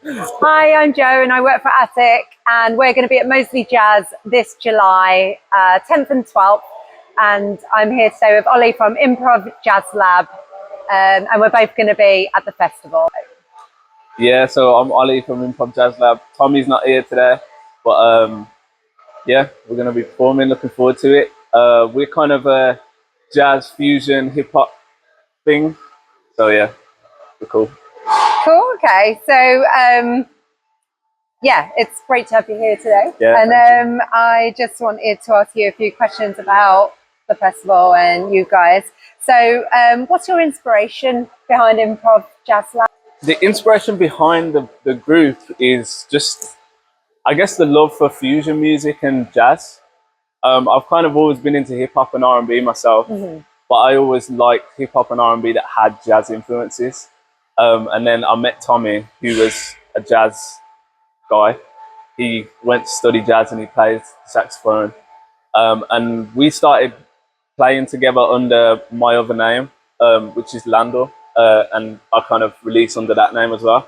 Hi, I'm Jo and I work for Attic, and we're going to be at Moseley Jazz this July 10th and 12th, and I'm here today with Ollie from Improv Jazz Lab, and we're both going to be at the festival. Yeah, so I'm Ollie from Improv Jazz Lab. Tommy's not here today, but yeah, we're going to be performing. Looking forward to it. We're kind of a jazz fusion hip hop thing, so yeah, we're cool. Cool. Okay, so yeah, it's great to have you here today. Yeah, and I just wanted to ask you a few questions about the festival and you guys. So, what's your inspiration behind Improv Jazz Lab? The inspiration behind the group is just, I guess, the love for fusion music and jazz. I've kind of always been into hip hop and R&B myself, but I always liked hip hop and R&B that had jazz influences. And then I met Tommy, who was a jazz guy. He went to study jazz and he plays saxophone. And we started playing together under my other name, which is Lando. And I kind of released under that name as well.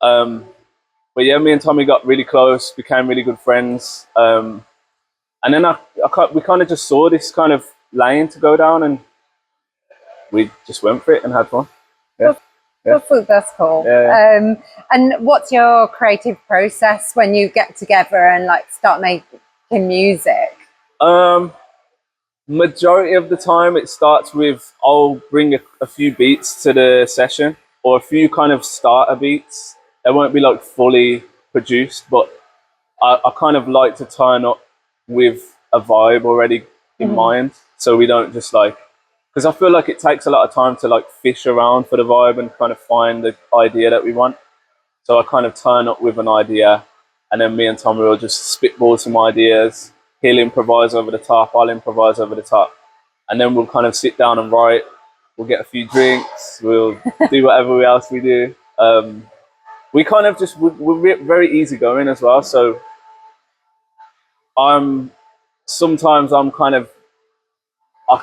But yeah, me and Tommy got really close, became really good friends. And then we kind of just saw this kind of lane to go down, and we just went for it and had fun. Yeah. That's cool. Yeah. And what's your creative process when you get together and like start making music? Majority of the time it starts with, I'll bring a few beats to the session, or a few kind of starter beats. They won't be like fully produced, but I kind of like to turn up with a vibe already in mind, so we don't just like, because I feel like it takes a lot of time to like fish around for the vibe and kind of find the idea that we want. So I kind of turn up with an idea, and then me and Tommy will just spitball some ideas. He'll improvise over the top, I'll improvise over the top, and then we'll kind of sit down and write. We'll get a few drinks, we'll do whatever else we do. We kind of just, we're very easygoing as well, so sometimes I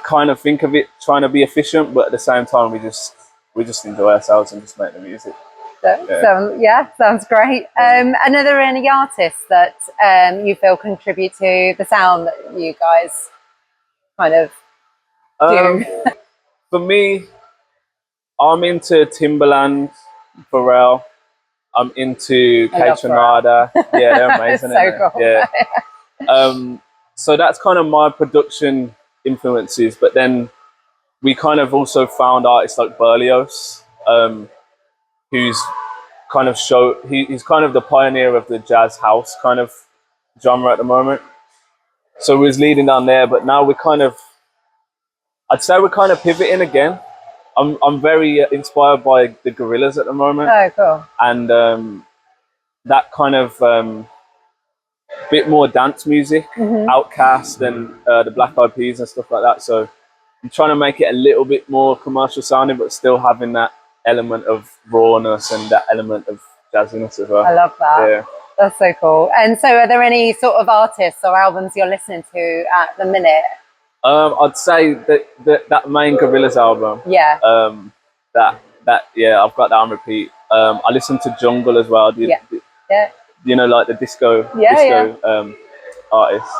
kind of think of it trying to be efficient, but at the same time we just enjoy ourselves and just make the music. Sounds great. And are there any artists that you feel contribute to the sound that you guys kind of do? For me, I'm into Timbaland, Pharrell. I'm into Konyikeh. Yeah, they're amazing. So cool. Yeah. So that's kind of my production influences, but then we kind of also found artists like Berlioz, who's kind of he's kind of the pioneer of the jazz house kind of genre at the moment. So we was leading down there, but now I'd say we're kind of pivoting again. I'm very inspired by the Gorillas at the moment. Oh, cool. And that kind of bit more dance music, Outkast and the Black Eyed Peas and stuff like that. So I'm trying to make it a little bit more commercial sounding, but still having that element of rawness and that element of jazziness as well. I love that. Yeah. That's so cool. And so are there any sort of artists or albums you're listening to at the minute? I'd say that main Gorillaz album. Yeah. Yeah, I've got that on repeat. I listen to Jungle as well. Yeah. You know, like the disco artists.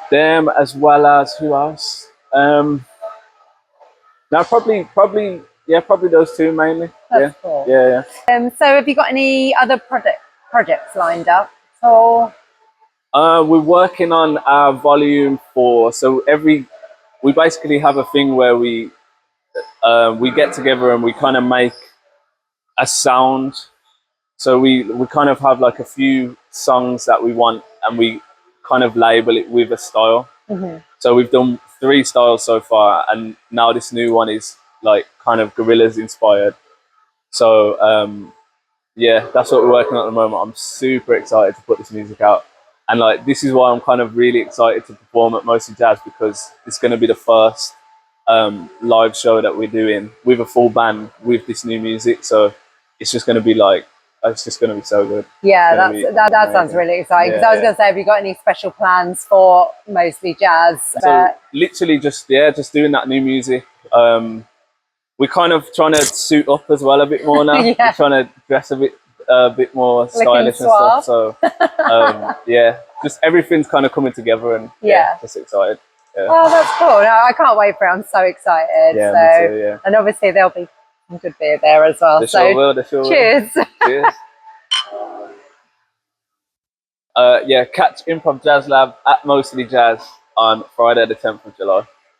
Them, as well as who else? Now probably those two mainly. That's cool. Yeah. So have you got any other projects lined up? Or we're working on our volume 4. So we basically have a thing where we get together and we kind of make a sound. So we kind of have like a few songs that we want, and we kind of label it with a style. So we've done 3 styles so far, and now this new one is like kind of Gorillaz inspired. So yeah, that's what we're working on at the moment. I'm super excited to put this music out, and like this is why I'm kind of really excited to perform at Moseley Jazz, because it's going to be the first live show that we're doing with a full band with this new music. So it's just going to be like, it's just going to be so good. Yeah, that sounds really exciting. Because I was going to say, have you got any special plans for Moseley Jazz? So literally just doing that new music. we're kind of trying to suit up as well a bit more now. Yeah. We're trying to dress a bit more stylish and stuff. So yeah, just everything's kind of coming together, and just excited. Yeah. Oh, that's cool. No, I can't wait for it. I'm so excited. Yeah, so, me too, yeah. And obviously there'll be some good beer there as well. They sure will. Cheers. Cheers. Yeah, catch Improv Jazz Lab at Moseley Jazz on Friday the 10th of July.